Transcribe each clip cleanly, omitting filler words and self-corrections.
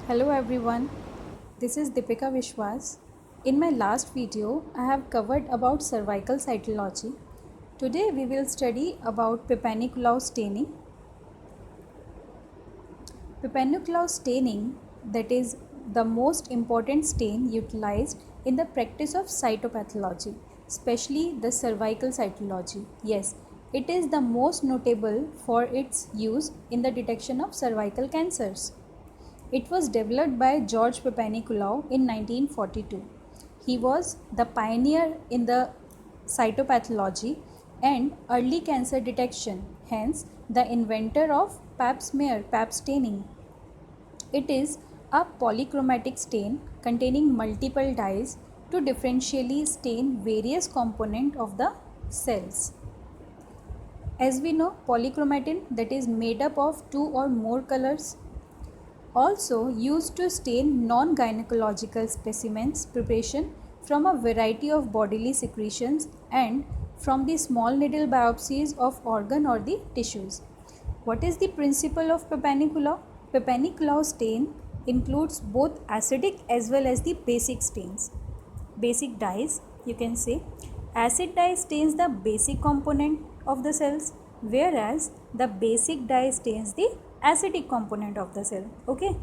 Hello everyone, this is Deepika Vishwas. In my last video, I have covered about cervical cytology. Today we will study about Papanicolaou staining. Papanicolaou staining, that is the most important stain utilized in the practice of cytopathology, especially the cervical cytology. Yes, it is the most notable for its use in the detection of cervical cancers. It was developed by George Papanicolaou in 1942. He was the pioneer in the cytopathology and early cancer detection, hence the inventor of Pap smear, Pap staining. It is a polychromatic stain containing multiple dyes to differentially stain various components of the cells. As we know, polychromatin, that is made up of two or more colors, also used to stain non-gynecological specimens preparation from a variety of bodily secretions and from the small needle biopsies of organ or the tissues. What is the principle of Papanicolaou? Papanicolaou stain includes both acidic as well as the basic stains. Basic dyes, you can say. Acid dye stains the basic component of the cells, whereas the basic dye stains the acidic component of the cell. Okay.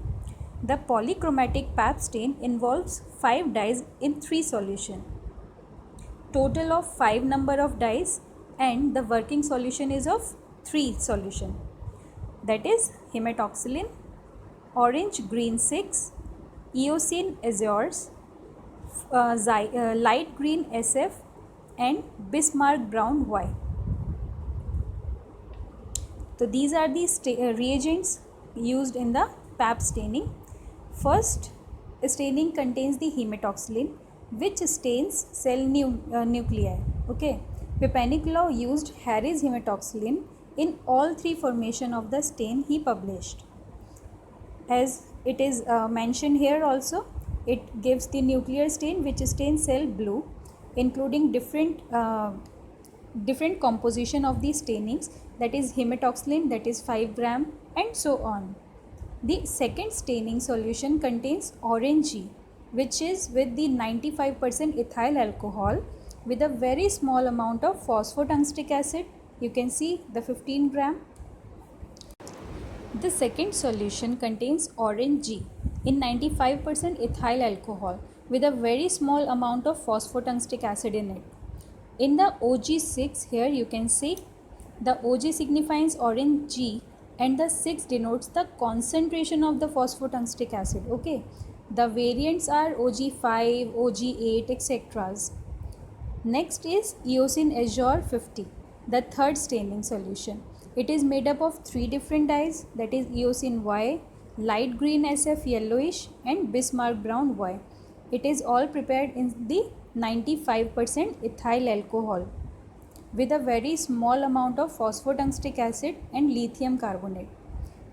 The polychromatic Pap stain involves 5 dyes in 3 solution. Total of 5 number of dyes and the working solution is of 3 solution. That is hematoxylin, orange green 6, eosin azures, light green SF and Bismarck brown Y. So these are the reagents used in the Pap staining. First, staining contains the hematoxylin which stains cell nuclei. Okay, Papanicolaou used Harry's hematoxylin in all 3 formation of the stain he published. As it is mentioned here also, it gives the nuclear stain which stains cell blue, including different composition of the stainings, that is hematoxylin, that is 5 gram and so on. The second staining solution contains orangey, which is with the 95% ethyl alcohol with a very small amount of phosphotungstic acid. You can see the 15 gram. The second solution contains orange G in 95% ethyl alcohol with a very small amount of phosphotungstic acid in it. In the OG6 here you can see the OG signifies orange G and the 6 denotes the concentration of the phosphotungstic acid. Okay, the variants are OG5, OG8, etc. Next is eosin azure 50, the third staining solution. It is made up of 3 different dyes, that is eosin Y, light green SF yellowish and Bismarck brown Y. It is all prepared in the 95% ethyl alcohol with a very small amount of phosphotungstic acid and lithium carbonate.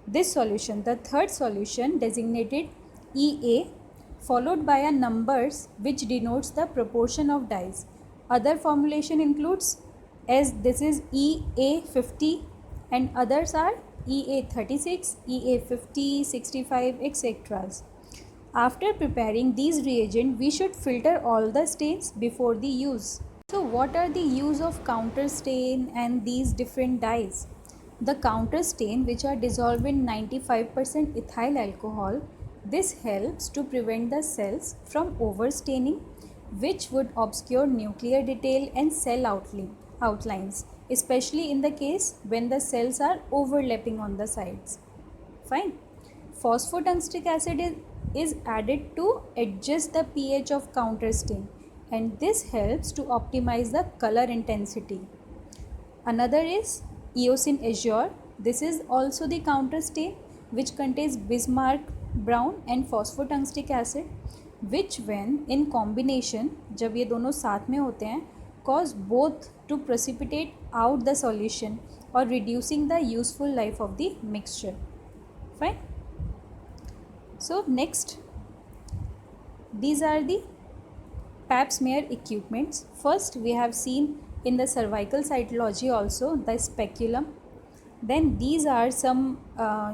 This solution, the third solution designated EA, followed by a numbers which denotes the proportion of dyes. Other formulation includes, as this is EA50 and others are EA36, EA50, 65, etc. After preparing these reagents, we should filter all the stains before the use. So what are the use of counter stain and these different dyes? The counter stain, which are dissolved in 95% ethyl alcohol, this helps to prevent the cells from overstaining, which would obscure nuclear detail and cell outlines, especially in the case when the cells are overlapping on the sides. Fine. Phosphotungstic acid is added to adjust the pH of counter stain, and this helps to optimize the color intensity. Another is eosin azure. This is also the counter stain which contains Bismarck brown and phosphotungstic acid, which when in combination, जब ये दोनों साथ में होते हैं, cause both to precipitate out the solution or reducing the useful life of the mixture. Fine. So next, these are the Pap smear equipments. First, we have seen in the cervical cytology also the speculum. Then these are some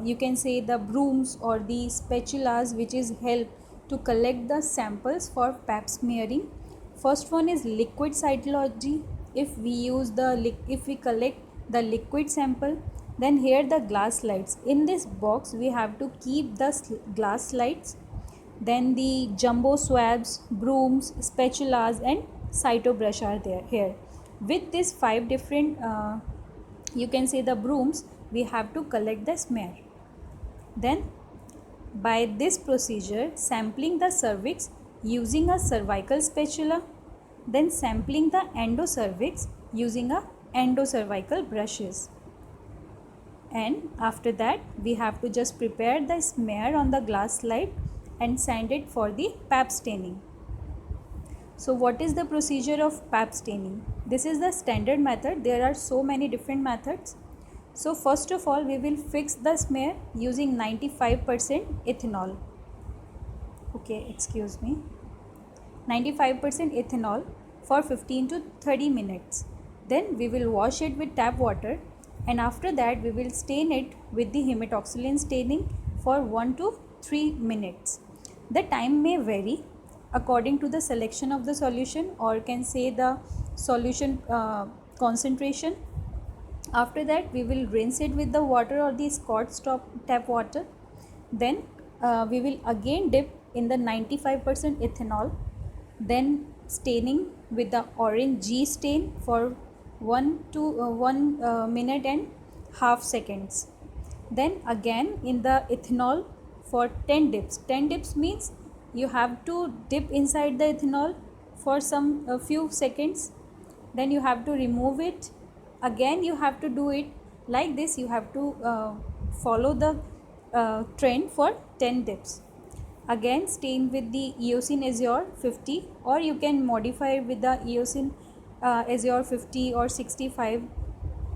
you can say the brooms or the spatulas which is help to collect the samples for pap smearing. First one is liquid cytology. If we use if we collect the liquid sample, then here the glass slides. In this box we have to keep the glass slides. Then the jumbo swabs, brooms, spatulas and cytobrush are there here. With these 5 different you can say the brooms, we have to collect the smear. Then by this procedure, sampling the cervix using a cervical spatula, then sampling the endocervix using a endocervical brushes. And after that we have to just prepare the smear on the glass slide and send it for the pap staining. So what is the procedure of pap staining? This is the standard method. There are so many different methods. So first of all we will fix the smear using 95% ethanol. Okay, excuse me. 95% ethanol for 15 to 30 minutes. Then we will wash it with tap water, and after that we will stain it with the hematoxylin staining for 1 to 3 minutes. The time may vary according to the selection of the solution, or can say the solution concentration. After that we will rinse it with the water or the Scotch tap water. Then we will again dip in the 95% ethanol, then staining with the orange G stain for 1 minute and half seconds. Then again in the ethanol for 10 dips. 10 dips means you have to dip inside the ethanol for a few seconds, then you have to remove it. Again you have to do it like this. You have to follow the trend for 10 dips. Again stain with the Eosin Azure 50, or you can modify with the Eosin Azure 50 or 65,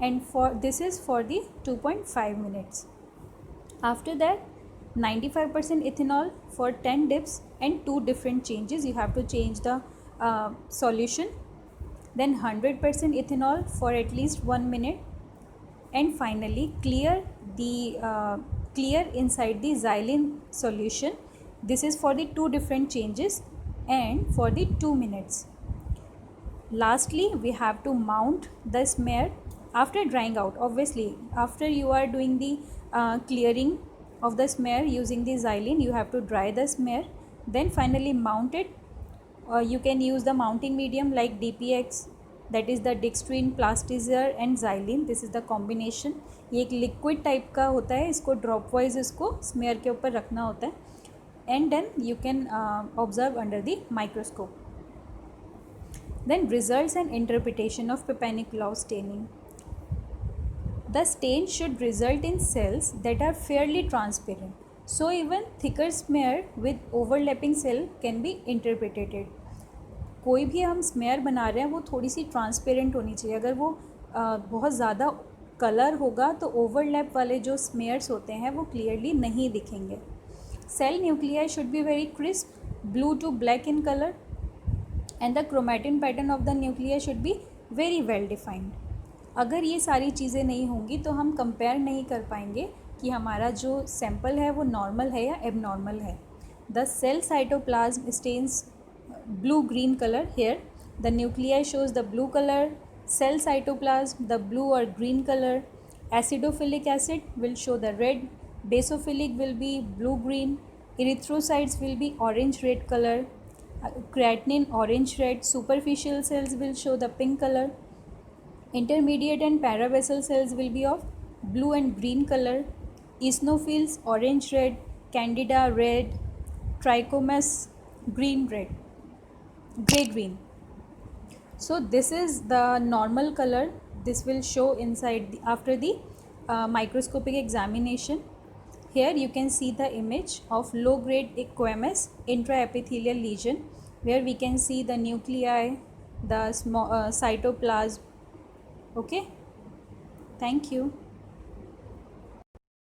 and for this is for the 2.5 minutes. After that 95% ethanol for 10 dips and 2 different changes. You have to change the solution. Then 100% ethanol for at least 1 minute, and finally clear inside the xylene solution. This is for the 2 different changes and for the 2 minutes. Lastly we have to mount the smear after drying out. Obviously after you are doing the clearing of the smear using the xylene, you have to dry the smear, then finally mount it. You can use the mounting medium like DPX, that is the Dextrine, Plastizzer and xylene. This is the combination. ये एक liquid type का होता है, इसको drop wise इसको smear के ऊपर रखना होता है, and then you can observe under the microscope. Then results and interpretation of Papanicolaou staining. The stain should result in cells that are fairly transparent. So even thicker smear with overlapping cell can be interpreted. कोई भी हम smear बना रहे हैं वो थोड़ी सी transparent होनी चाहिए. अगर वो बहुत ज़्यादा कलर होगा तो ओवरलैप वाले जो स्मेयर्स होते हैं वो क्लियरली नहीं दिखेंगे. Cell nuclei should be very crisp, blue to black in colour, and the chromatin pattern of the nuclei should be very well defined. अगर ये सारी चीज़ें नहीं होंगी तो हम कंपेयर नहीं कर पाएंगे कि हमारा जो सैंपल है वो नॉर्मल है या एबनॉर्मल है. The cell cytoplasm stains blue green color. Here the nuclei shows the blue color, cell cytoplasm the blue or green color, acidophilic acid will show the red, basophilic will be blue green, erythrocytes will be orange red color, creatinine orange red, superficial cells will show the pink color, intermediate and paravasal cells will be of blue and green color, eosinophils orange red, candida red, trichomas green red, gray green. So this is the normal color. This will show inside after the microscopic examination. Here you can see the image of low grade squamous intraepithelial lesion where we can see the nuclei, the small cytoplasm. Okay, thank you.